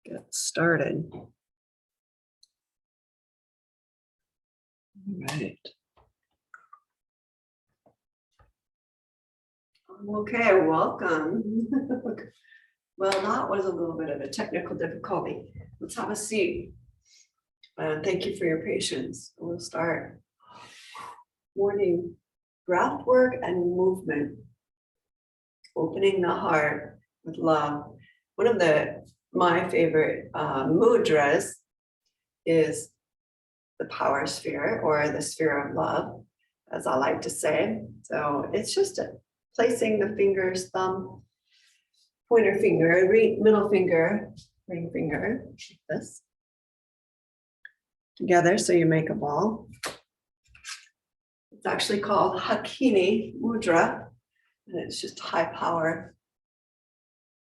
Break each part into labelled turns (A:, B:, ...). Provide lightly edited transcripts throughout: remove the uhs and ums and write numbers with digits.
A: get started. All right. Okay, welcome. Well, that was a little bit of a technical difficulty. Let's have a seat. Thank you for your patience. We'll start. Morning breath work and movement. Opening the heart with love. One of my favorite mudras is the power sphere, or the sphere of love, as I like to say. So it's just placing the fingers, thumb, pointer finger, middle finger, ring finger, like this, together so you make a ball. It's actually called Hakini Mudra, and it's just high power.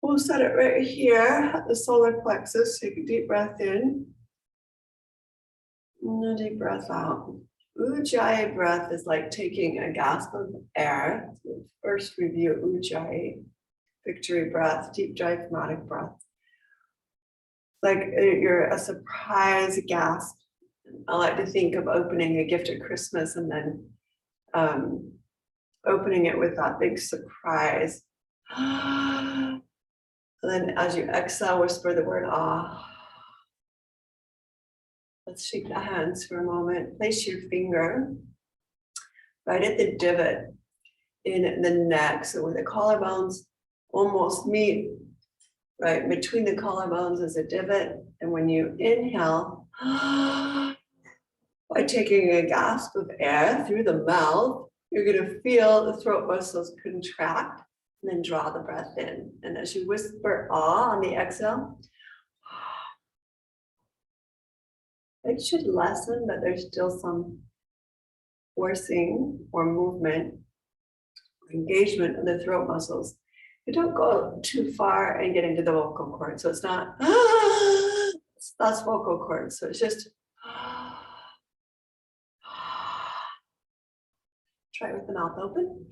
A: We'll set it right here at the solar plexus. Take a deep breath in, and a deep breath out. Ujjayi breath is like taking a gasp of air. So first review Ujjayi, victory breath, deep diaphragmatic breath. Like you're a surprise gasp. I like to think of opening a gift at Christmas and then opening it with that big surprise. And then as you exhale, whisper the word ah. Let's shake the hands for a moment. Place your finger right at the divot in the neck. So where the collarbones almost meet, right between the collarbones is a divot. And when you inhale, by taking a gasp of air through the mouth, you're going to feel the throat muscles contract and then draw the breath in. And as you whisper ah on the exhale, it should lessen, but there's still some forcing or movement, engagement of the throat muscles. You don't go too far and get into the vocal cord. So it's not, that's vocal cord. So it's just, try it with the mouth open.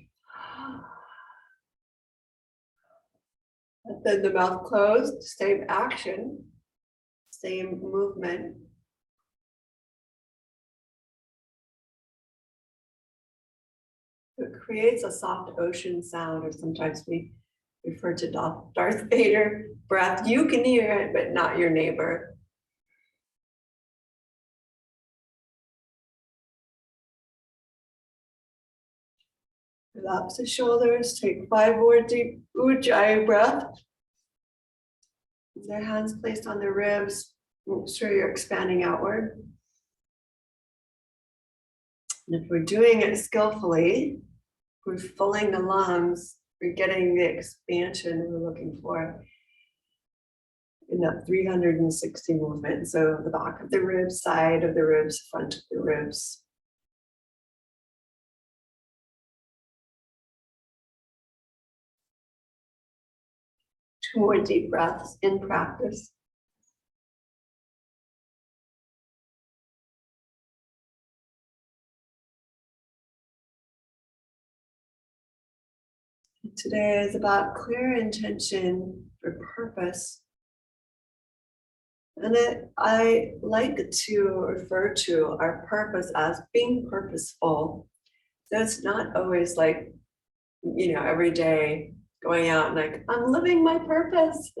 A: And then the mouth closed, same action, same movement. It creates a soft ocean sound, or sometimes we refer to Darth Vader breath. You can hear it, but not your neighbor. Relax the shoulders, take 5 more deep Ujjayi breath. Their hands placed on the ribs. Make sure you're expanding outward. And if we're doing it skillfully, we're filling the lungs, we're getting the expansion we're looking for in that 360 movement. So the back of the ribs, side of the ribs, front of the ribs. Two more deep breaths in practice. Today is about clear intention for purpose. And I like to refer to our purpose as being purposeful. So it's not always like, every day going out and like, I'm living my purpose.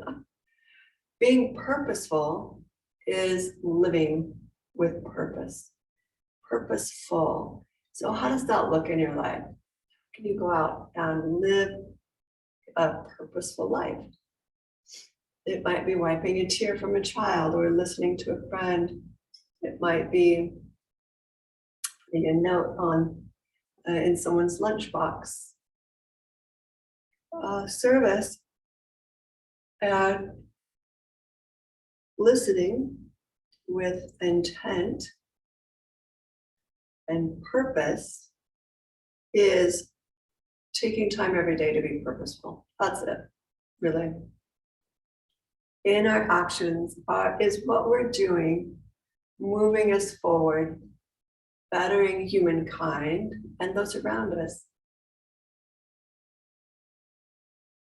A: Being purposeful is living with purpose. Purposeful. So how does that look in your life? Can you go out and live a purposeful life? It might be wiping a tear from a child or listening to a friend. It might be putting a note on in someone's lunchbox. Service and listening with intent and purpose is taking time every day to be purposeful. That's it, really. In our actions is what we're doing, moving us forward, bettering humankind and those around us.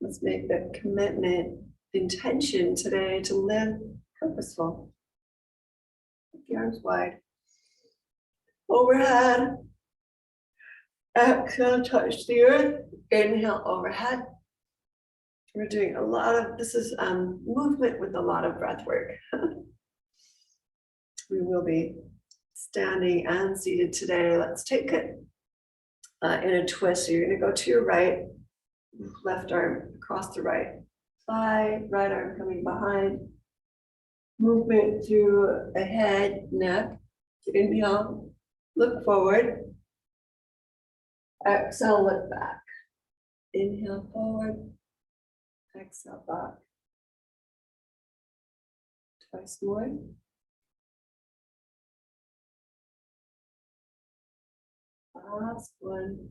A: Let's make that commitment intention today to live purposeful. Keep the arms wide. Overhead. Exhale, touch the earth. Inhale, overhead. We're doing a lot of, this is movement with a lot of breath work. We will be standing and seated today. Let's take it in a twist. So you're going to go to your right, left arm across the right thigh, right arm coming behind. Movement through the head, neck. So inhale, look forward. Exhale, look back. Inhale forward. Exhale back. Twice more. Last one.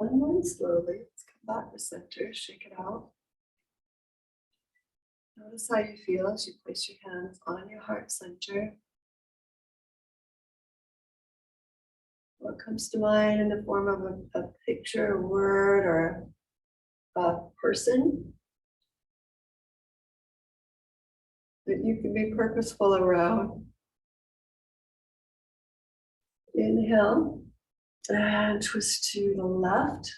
A: Unwind slowly. Let's come back to center. Shake it out. Notice how you feel as you place your hands on your heart center. What comes to mind in the form of a picture, a word, or a person that you can be purposeful around. Inhale and twist to the left.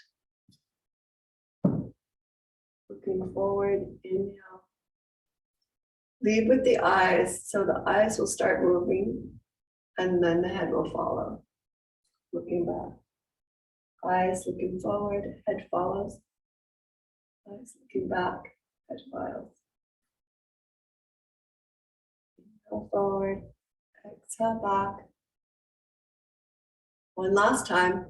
A: Looking forward, inhale. Lead with the eyes, so the eyes will start moving and then the head will follow. Looking back. Eyes looking forward, head follows. Eyes looking back, head follows. Inhale forward, exhale back. One last time.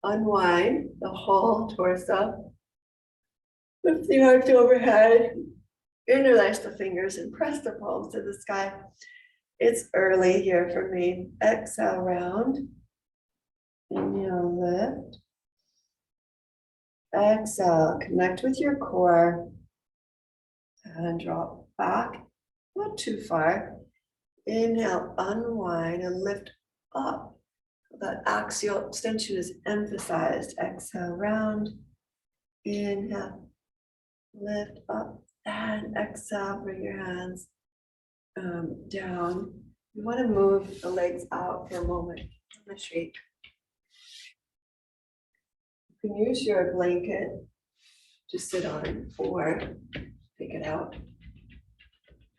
A: Unwind the whole torso. Lift the arms overhead. Interlace the fingers and press the palms to the sky. It's early here for me. Exhale, round. Inhale, lift. Exhale, connect with your core. And drop back, not too far. Inhale, unwind and lift up. That axial extension is emphasized. Exhale, round. Inhale, lift up. And exhale, bring your hands down. You want to move the legs out for a moment on the street. You can use your blanket to sit on or take it out.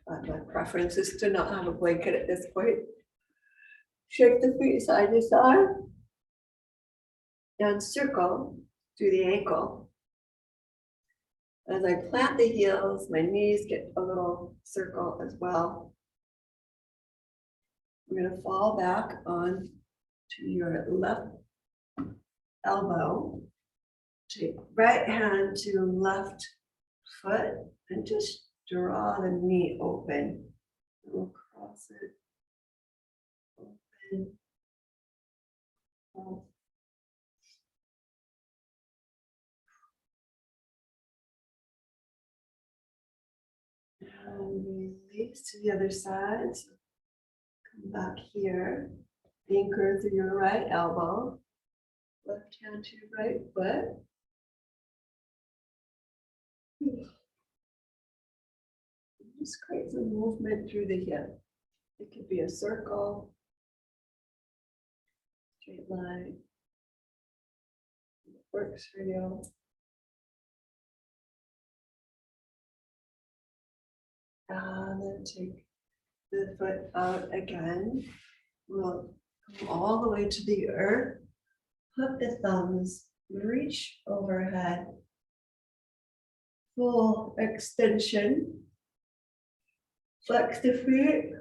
A: My preference is to not have a blanket at this point. Shake the feet side to side and circle through the ankle. As I plant the heels, my knees get a little circle as well. I'm going to fall back on to your left elbow. Take right hand to left foot and just draw the knee open. We'll cross it. Open. Open. And release to the other side. So come back here. Anchor through your right elbow. Left hand to your right foot. Just create some movement through the hip. It could be a circle, straight line. It works for you. And then take the foot out again. We'll come all the way to the earth. Put the thumbs, reach overhead. Full extension. Flex the feet.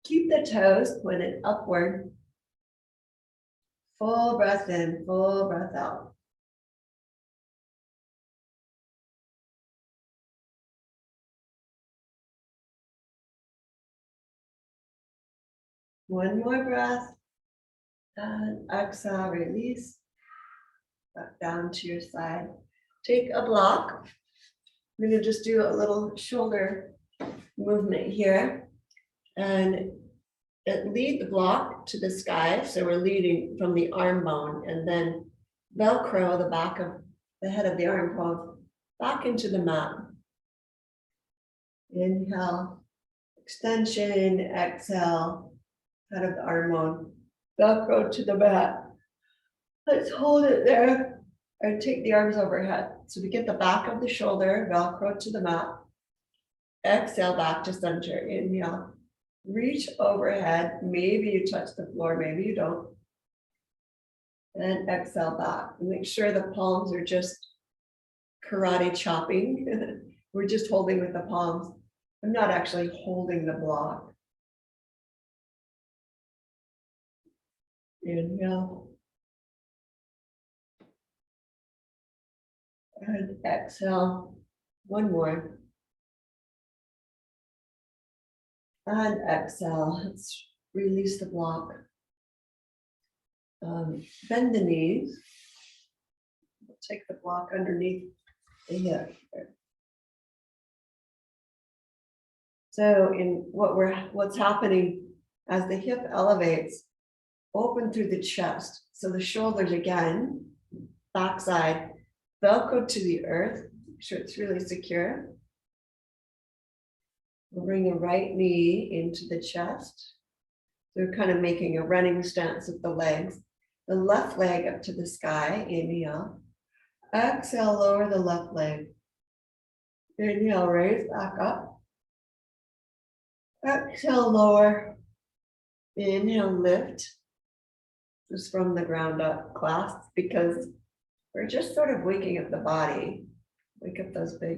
A: Keep the toes pointed upward. Full breath in, full breath out. One more breath. And exhale, release. Back down to your side. Take a block. We're going to just do a little shoulder movement here. And
B: lead the block to the sky. So we're leading from the arm bone and then Velcro the back of the head of the arm bone back into the mat. Inhale, extension, exhale, head of the arm bone, Velcro to the mat. Let's hold it there and take the arms overhead. So we get the back of the shoulder, Velcro to the mat. Exhale back to center. Inhale, reach overhead. Maybe you touch the floor, maybe you don't. And exhale back. Make sure the palms are just karate chopping. We're just holding with the palms. I'm not actually holding the block. Inhale. And exhale. One more. And exhale. Let's release the block. Bend the knees. Take the block underneath the hip. So in what's happening as the hip elevates, open through the chest. So the shoulders again, backside, Velcro to the earth. Make sure it's really secure. We'll bring the right knee into the chest. So we're kind of making a running stance with the legs. The left leg up to the sky, inhale. Exhale, lower the left leg. Inhale, raise back up. Exhale, lower. Inhale, lift. Just from the ground up, clasp, because we're just sort of waking up the body. Wake up those big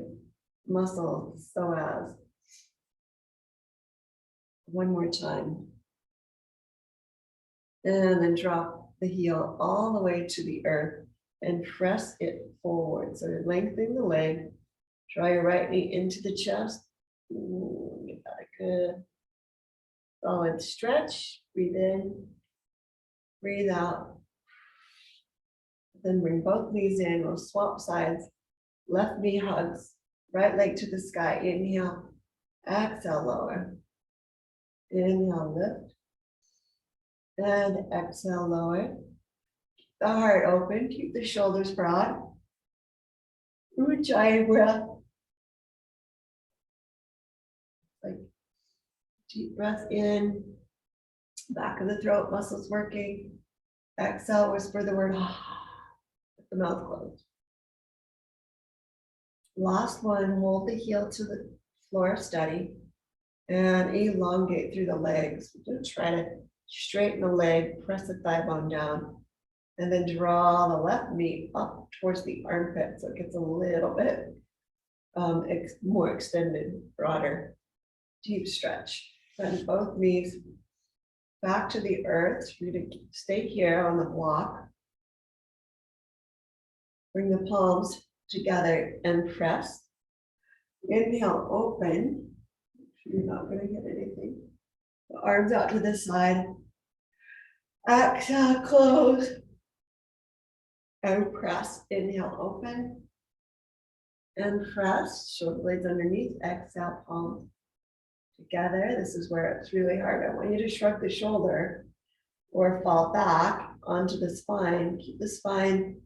B: muscles, psoas. One more time. And then drop the heel all the way to the earth and press it forward. So lengthen the leg, draw your right knee into the chest. Ooh, you got a good solid stretch. Breathe in, breathe out. Then bring both knees in. We'll swap sides. Left knee hugs, right leg to the sky. Inhale, exhale, lower. Inhale, lift. And exhale, lower. Keep the heart open, keep the shoulders broad. Ujjayi breath. Like deep breath in, back of the throat, muscles working. Exhale, whisper the word with the mouth closed. Last one, hold the heel to the floor, steady, and elongate through the legs. Don't try to straighten the leg, press the thigh bone down, and then draw the left knee up towards the armpit so it gets a little bit more extended, broader, deep stretch. Bend both knees back to the earth. You're going to stay here on the block. Bring the palms together and press. Inhale, open. You're not going to hit anything. The arms out to the side. Exhale, close. And press. Inhale, open. And press. Shoulder blades underneath. Exhale, palms together. This is where it's really hard. I want you to shrug the shoulder or fall back onto the spine. Keep the spine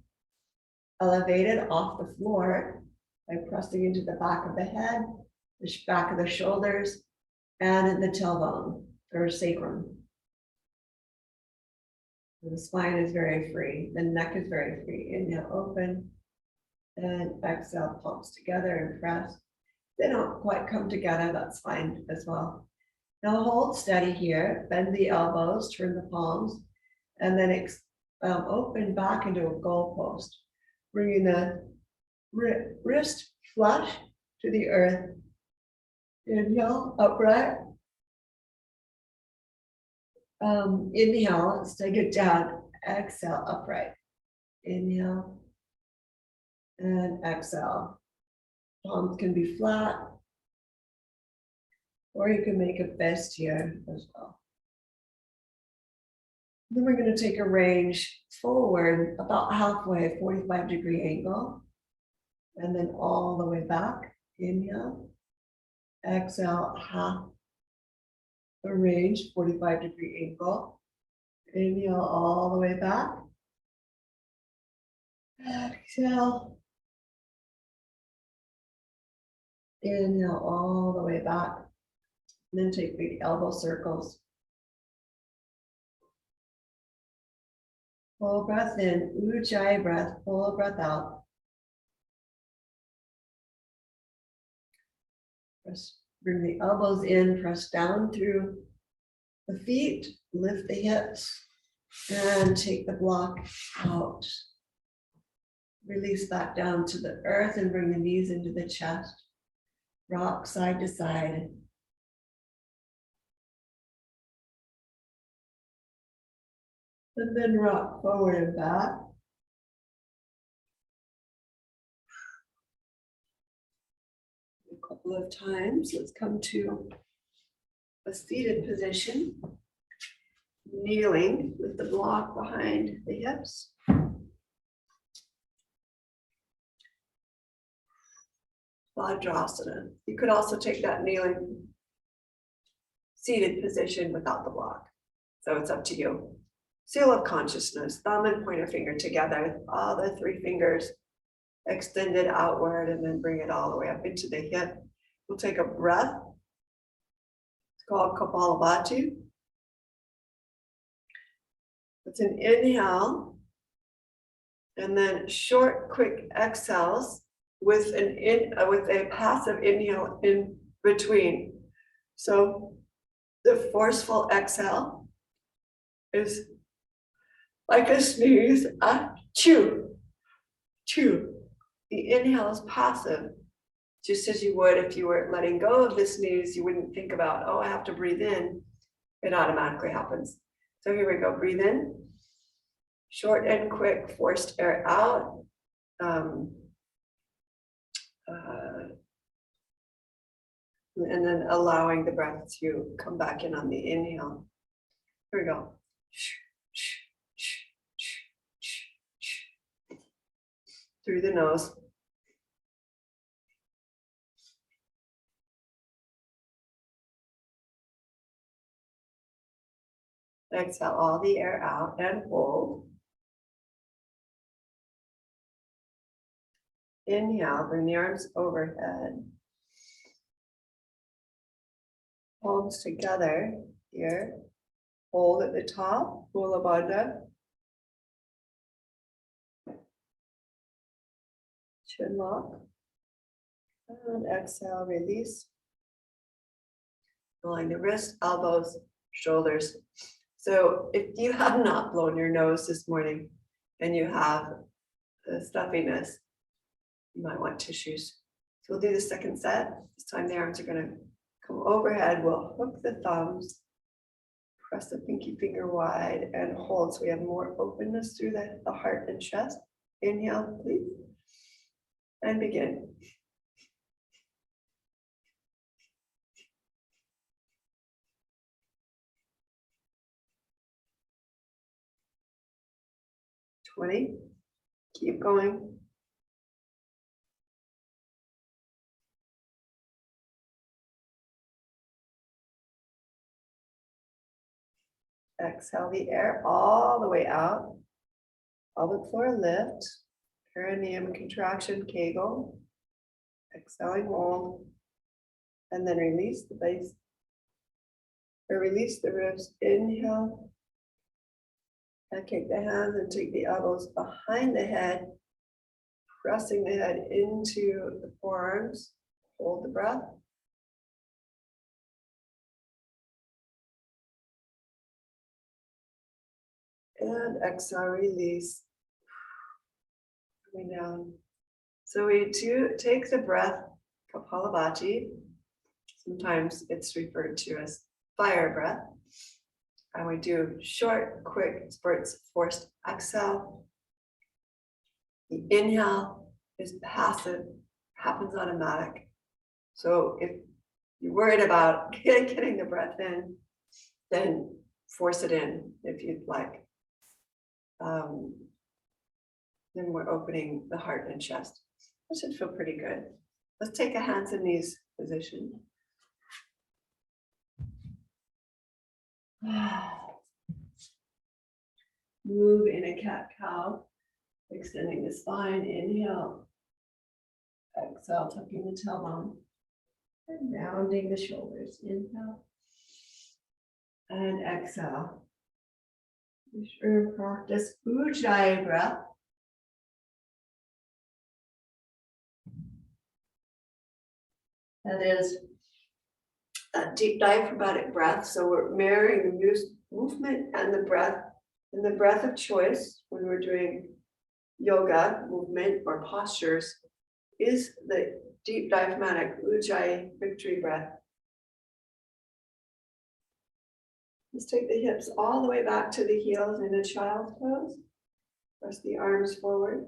B: elevated off the floor by pressing into the back of the head, the back of the shoulders, and the tailbone or sacrum. The spine is very free. The neck is very free. Inhale, open, and exhale, palms together and press. They don't quite come together, that's fine as well. Now hold steady here, bend the elbows, turn the palms, and then open back into a goalpost, bringing the wrist flush to the earth. Inhale, upright. Inhale, let's take it down. Exhale, upright. Inhale and exhale. Palms can be flat, or you can make a fist here as well. Then we're going to take a range forward about halfway, 45-degree angle, and then all the way back. Inhale, exhale, half, arranged 45-degree angle. Inhale all the way back. Exhale. Inhale all the way back. And then take big elbow circles. Full breath in, Ujjayi breath, full breath out. Bring the elbows in, press down through the feet, lift the hips, and take the block out. Release back down to the earth and bring the knees into the chest. Rock side to side. And then rock forward and back. A couple of times. Let's come to a seated position. Kneeling with the block behind the hips. Vajrasana. You could also take that kneeling seated position without the block. So it's up to you. Seal of consciousness, thumb and pointer finger together, all the three fingers extended outward, and then bring it all the way up into the hip. We'll take a breath. It's called Kapalabhati. It's an inhale, and then short, quick exhales with a passive inhale in between. So the forceful exhale is like a sneeze, chew, chew. The inhale is passive, just as you would if you were letting go of the sneeze. You wouldn't think about, oh, I have to breathe in. It automatically happens. So here we go, breathe in. Short and quick, forced air out. And then allowing the breath to come back in on the inhale. Here we go. Through the nose. Exhale all the air out and hold. Inhale, bring the arms overhead. Palms together here. Hold at the top, Mula Bandha. Chin lock. And exhale, release. Rolling the wrists, elbows, shoulders. So if you have not blown your nose this morning and you have the stuffiness, you might want tissues. So we'll do the second set. This time the arms are going to come overhead. We'll hook the thumbs, press the pinky finger wide, and hold so we have more openness through the heart and chest. Inhale, please. And begin. $20. Keep going. Exhale the air all the way out. Pelvic floor lift. Perineum contraction, Kegel. Exhaling, hold. And then release the base. Or release the ribs. Inhale. And kick the hands and take the elbows behind the head. Pressing the head into the forearms. Hold the breath. And exhale, release. Coming down. So we do take the breath, Kapalabhati. Sometimes it's referred to as fire breath. And we do short, quick spurts, forced exhale. The inhale is passive, happens automatic. So if you're worried about getting the breath in, then force it in if you'd like. Then we're opening the heart and chest. That should feel pretty good. Let's take a hands and knees position.
A: Move in a cat-cow, extending the spine, inhale. Exhale, tucking the tailbone and rounding the shoulders. Inhale and exhale. Be sure to practice Ujjayi breath. That is a deep diaphragmatic breath. So we're marrying the movement and the breath. And the breath of choice when we're doing yoga, movement, or postures is the deep diaphragmatic Ujjayi victory breath. Let's take the hips all the way back to the heels in a child's pose. Press the arms forward.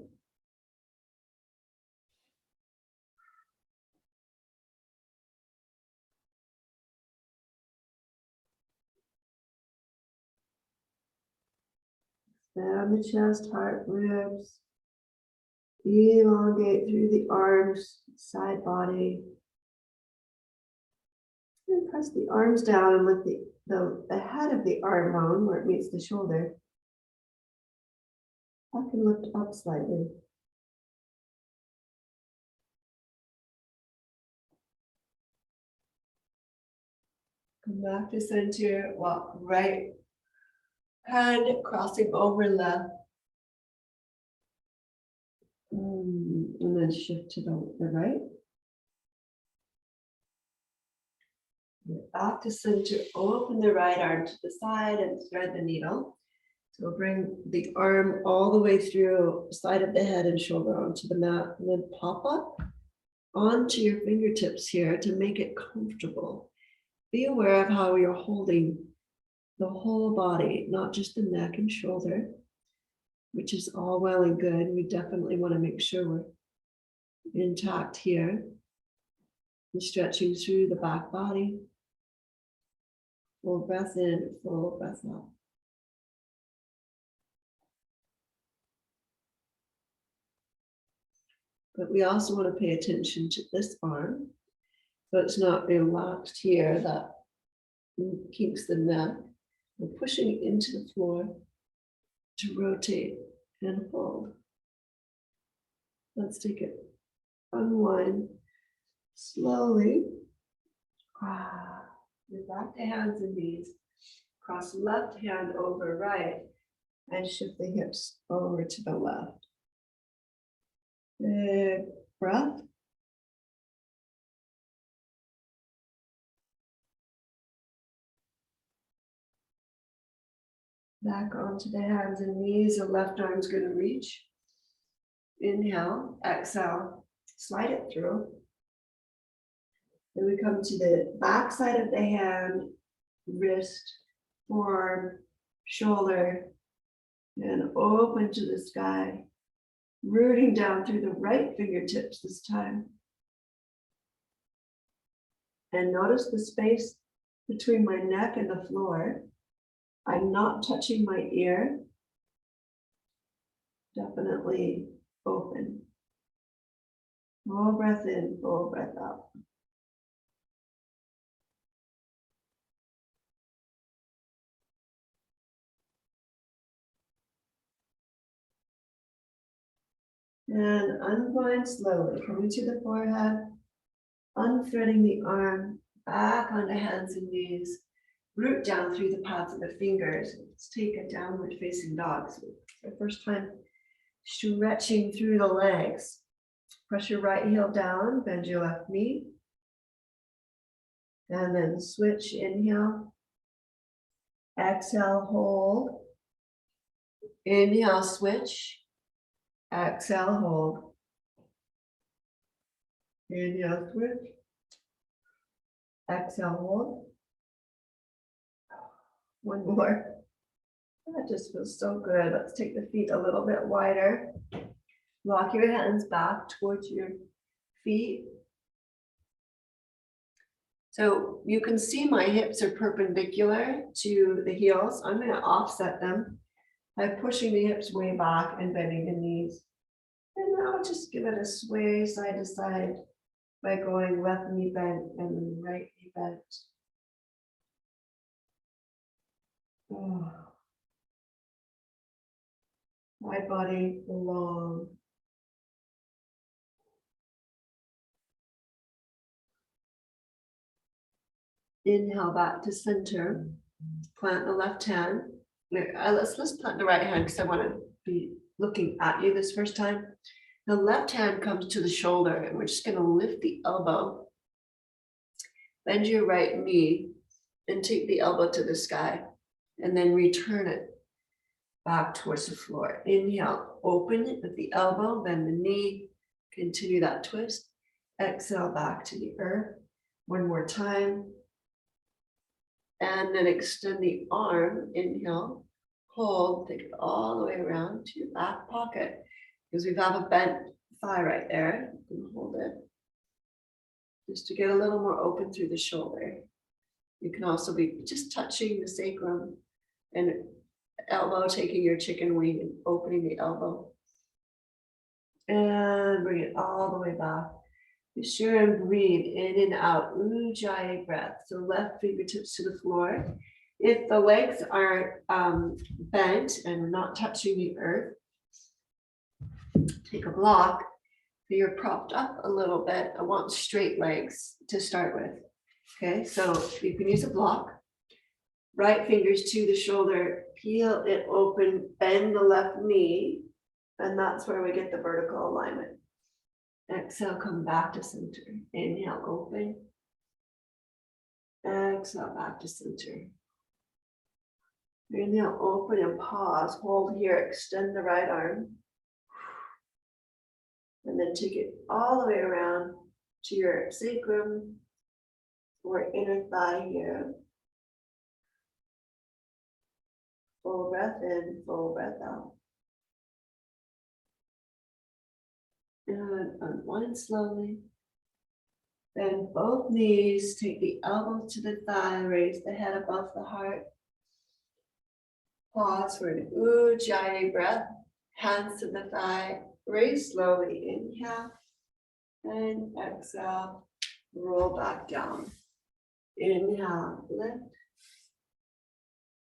A: Expand the chest, heart, ribs. Elongate through the arms, side body. And press the arms down and lift the head of the arm bone where it meets the shoulder. I can lift up slightly. Come back to center, walk right hand crossing over left. And then shift to the right. Back to center, open the right arm to the side and thread the needle. So bring the arm all the way through the side of the head and shoulder onto the mat, and then pop up onto your fingertips here to make it comfortable. Be aware of how you're holding the whole body, not just the neck and shoulder, which is all well and good. We definitely want to make sure we're intact here. And stretching through the back body. Full breath in, full breath out. But we also want to pay attention to this arm. So it's not relaxed here, that keeps the neck. We're pushing it into the floor to rotate and hold. Let's take it, unwind slowly. Move back to hands and knees. Cross left hand over right and shift the hips over to the left. Big breath. Back onto the hands and knees. The left arm's going to reach. Inhale, exhale, slide it through. Then we come to the back side of the hand, wrist, forearm, shoulder, and open to the sky, rooting down through the right fingertips this time. And notice the space between my neck and the floor. I'm not touching my ear. Definitely open. Full breath in, full breath out. And unwind slowly, coming to the forehead, unthreading the arm, back onto hands and knees, root down through the pads of the fingers. Let's take a downward facing dog. So for the first time, stretching through the legs. Press your right heel down, bend your left knee. And then switch, inhale. Exhale, hold. Inhale, switch. Exhale, hold. Inhale, switch. Exhale, hold. One more. That just feels so good. Let's take the feet a little bit wider. Walk your hands back towards your feet. So you can see my hips are perpendicular to the heels. I'm going to offset them by pushing the hips way back and bending the knees. And now just give it a sway side to side by going left knee bent and right knee bent.
B: Oh. Wide body, long. Inhale back to center. Plant the left hand. Let's plant the right hand because I want to be looking at you this first time. The left hand comes to the shoulder, and we're just going to lift the elbow. Bend your right knee and take the elbow to the sky, and then return it back towards the floor. Inhale, open it with the elbow, bend the knee, continue that twist. Exhale back to the earth. One more time. And then extend the arm, inhale, hold, take it all the way around to your back pocket. Because we have a bent thigh right there. You can hold it. Just to get a little more open through the shoulder. You can also be just touching the sacrum and elbow, taking your chicken wing and opening the elbow. And bring it all the way back. Be sure and breathe in and out, Ujjayi breath. So left fingertips to the floor. If the legs are bent and not touching the earth, take a block. You're propped up a little bit. I want straight legs to start with. Okay, so you can use a block. Right fingers to the shoulder, peel it open, bend the left knee, and that's where we get the vertical alignment. Exhale, come back to center. Inhale, open. Exhale, back to center. Inhale, open and pause. Hold here, extend the right arm. And then take it all the way around to your sacrum or inner thigh here. Full breath in, full breath out. And unwind slowly. Bend both knees, take the elbows to the thigh, raise the head above the heart. Pause for an Ujjayi breath. Hands to the thigh, raise slowly, inhale. And exhale, roll back down. Inhale, lift.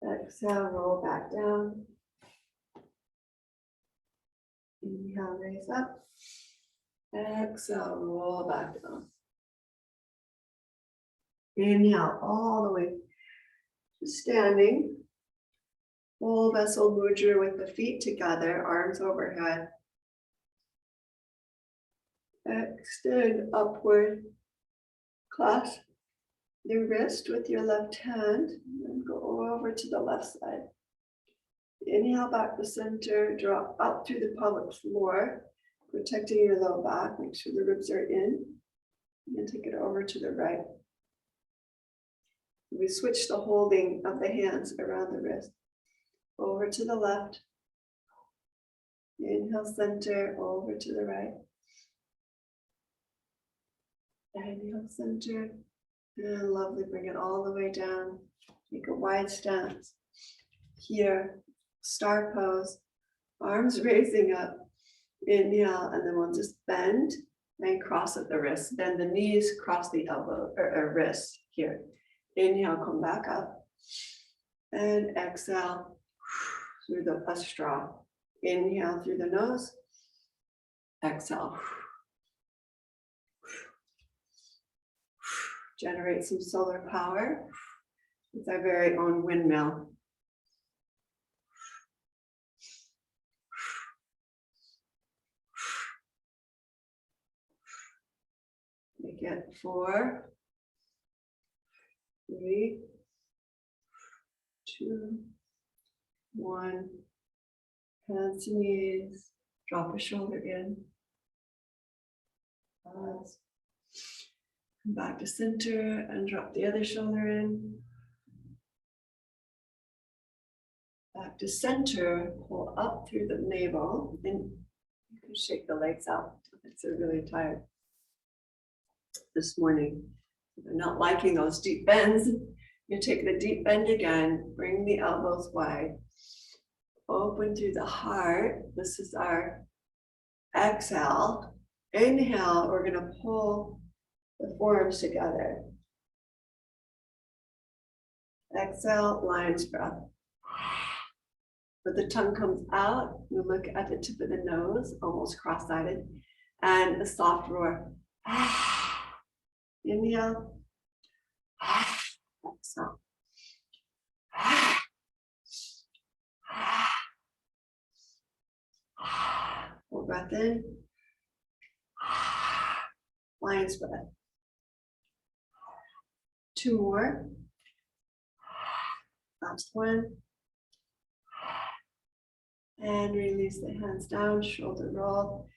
B: Exhale, roll back down. Inhale, raise up. Exhale, roll back down. Inhale all the way to standing. Full vessel mudra with the feet together, arms overhead. Extend upward. Clasp your wrist with your left hand and go over to the left side. Inhale back to center, drop up through the pelvic floor, protecting your low back. Make sure the ribs are in. And take it over to the right. We switch the holding of the hands around the wrist. Over to the left. Inhale, center, over to the right. Inhale, center. And lovely, bring it all the way down. Take a wide stance. Here, star pose. Arms raising up. Inhale, and then we'll just bend and cross at the wrist. Bend the knees, cross the elbow or wrist here. Inhale, come back up. And exhale through a straw. Inhale through the nose. Exhale. Generate some solar power. It's our very own windmill. Make it 4, 3, 2, 1. Hands to knees. Drop a shoulder in. Pause. Come back to center and drop the other shoulder in. Back to center. Pull up through the navel. And you can shake the legs out if it's really tired this morning. If you're not liking those deep bends, you take the deep bend again. Bring the elbows wide. Open through the heart. This is our exhale. Inhale, we're going to pull the forearms together. Exhale, lion's breath.
A: but the tongue comes out. You look at the tip of the nose, almost cross-eyed, and a soft roar. Inhale. Exhale. Full breath in. Lion's breath. 2 more. Last one. And release the hands down, shoulder roll.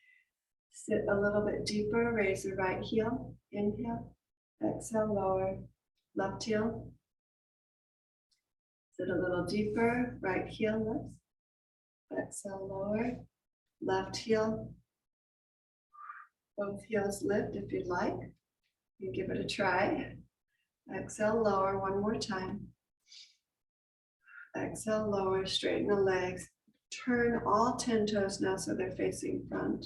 A: Sit a little bit deeper, raise the right heel. Inhale. Exhale, lower. Left heel. Sit a little deeper, right heel lifts. Exhale, lower. Left heel. Both heels lift if you'd like. You give it a try. Exhale, lower one more time. Exhale, lower, straighten the legs. Turn all 10 toes now so they're facing front.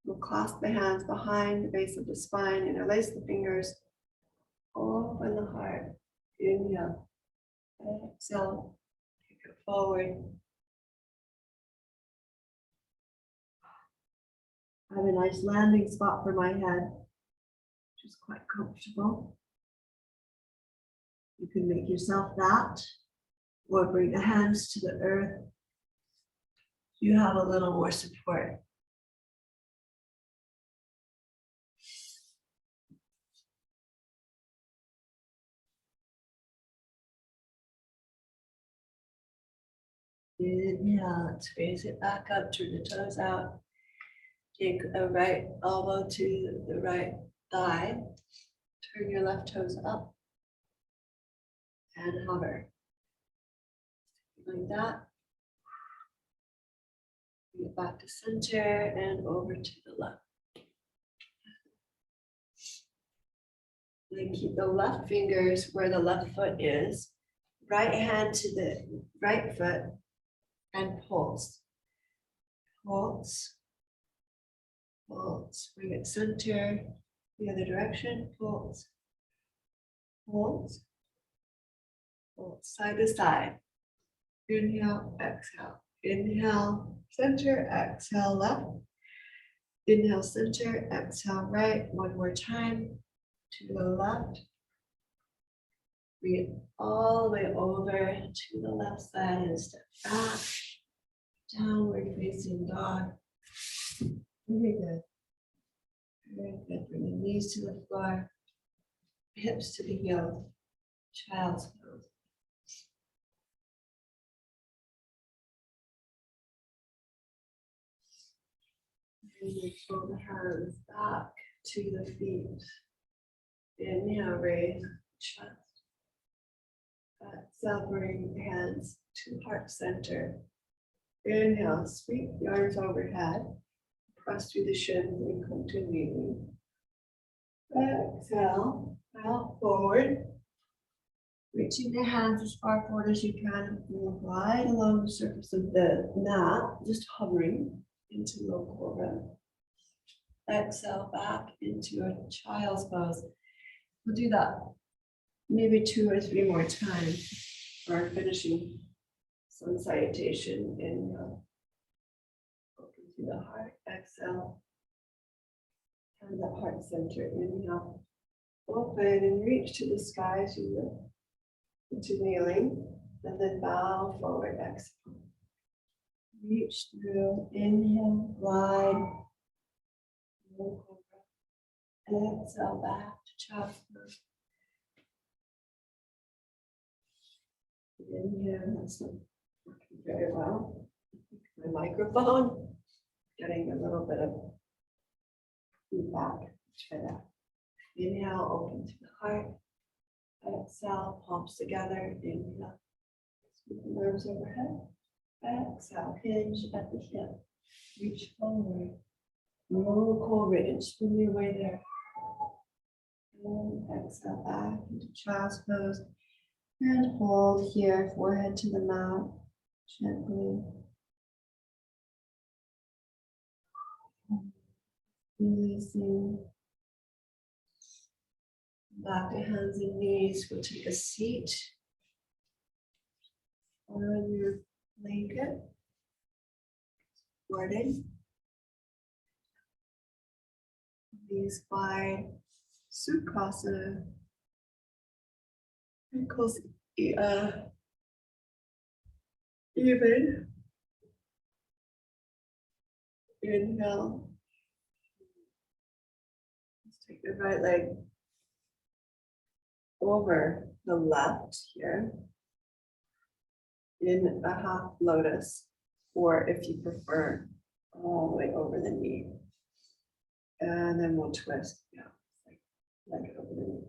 A: We'll clasp the hands behind the base of the spine, interlace the fingers. Open the heart. Inhale. Exhale. Kick it forward. I have a nice landing spot for my head, which is quite comfortable. You can make yourself that, or bring the hands to the earth. You have a little more support. Inhale, let's raise it back up, turn the toes out. Take a right elbow to the right thigh. Turn your left toes up and hover. Like that. Bring it back to center and over to the left. Then keep the left fingers where the left foot is. Right hand to the right foot and pulse. Pulse. Pulse. Bring it center. The other direction. Pulse. Pulse. Pulse. Side to side. Inhale, exhale. Inhale, center, exhale, left. Inhale, center, exhale, right. One more time. To the left. Bring it all the way over to the left side and step back. Downward facing dog. Very good. Very good. Bring the knees to the floor. Hips to the heels. Child's pose. And you pull the hands back to the feet. Inhale, raise chest. Exhale, bring hands to heart center. Inhale, sweep the arms overhead. Press through the shins and come to kneeling. Exhale, bow forward. Reaching the hands as far forward as you can. Move right along the surface of the mat, just hovering into low cobra. Exhale, back into a child's pose. We'll do that maybe 2 or 3 more times for our finishing sun salutation. Inhale, open to the heart. Exhale, hands at heart center. Inhale, open and reach to the sky as you lift into kneeling, and then bow forward. Exhale, reach through. Inhale, glide. Exhale, back to child's pose. Inhale, that's not working very well. My microphone getting a little bit of feedback. Try that. Inhale, open to the heart. Exhale, palms together. Inhale, scoop the arms overhead. Exhale, hinge at the hip. Reach forward. Low cobra, spin your way there. And exhale back into child's pose. And hold here, forehead to the mat, gently. Releasing. Back to hands and knees. We'll take a seat on your blanket. supported. Knees wide, Sukhasana. Ankles even. Inhale. Let's take the right leg over the left here in a half lotus, or if you prefer, all the way over the knee. And then we'll twist. Yeah, like over the knee.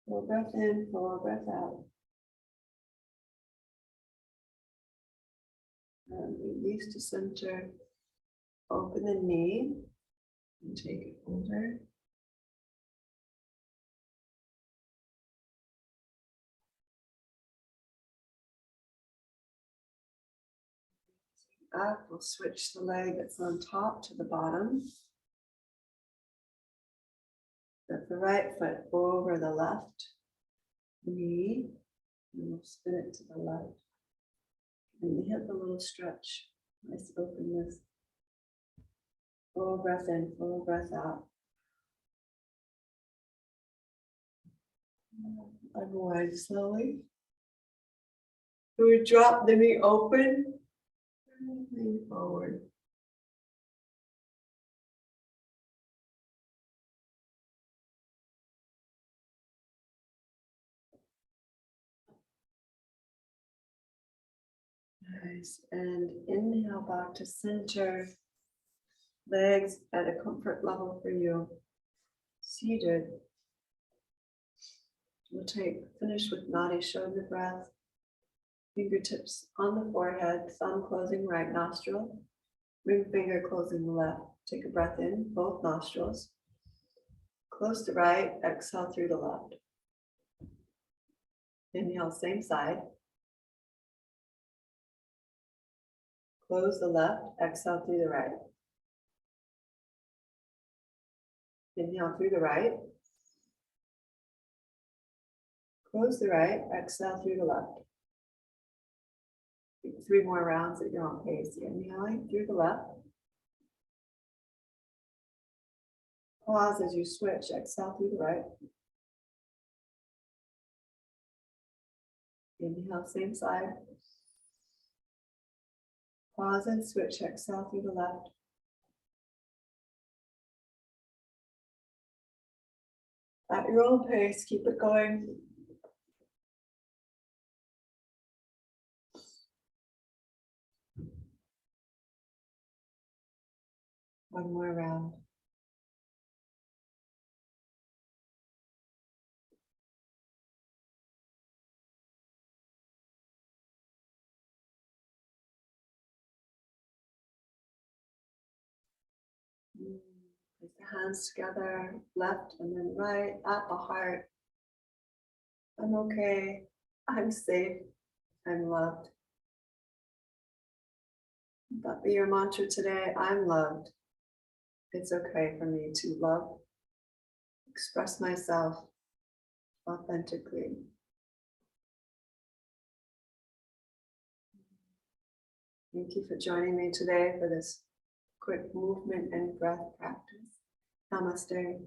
A: Full breath in, full breath out. And release to center. Open the knee and take it over. Up, we'll switch the leg that's on top to the bottom. Set the right foot over the left knee, and we'll spin it to the left. And the hip a little stretch. Nice openness. Full breath in, full breath out. Unwind slowly. So we drop the knee open. Lean forward. Nice. And inhale back to center. Legs at a comfort level for you. Seated. We'll finish with Nadi Shodhana breath. Fingertips on the forehead, thumb closing right nostril, ring finger closing the left. Take a breath in, both nostrils. Close the right, exhale through the left. Inhale, same side. Close the left, exhale through the right. Inhale through the right. Close the right, exhale through the left. 3 more rounds at your own pace. Inhaling through the left. Pause as you switch. Exhale through the right. Inhale, same side. Pause and switch. Exhale through the left. At your own pace, keep it going. One more round. Place the hands together, left and then right, at the heart. I'm okay. I'm safe. I'm loved. That be your mantra today. I'm loved. It's okay for me to love, express myself authentically. Thank you for joining me today for this quick movement and breath practice. Namaste.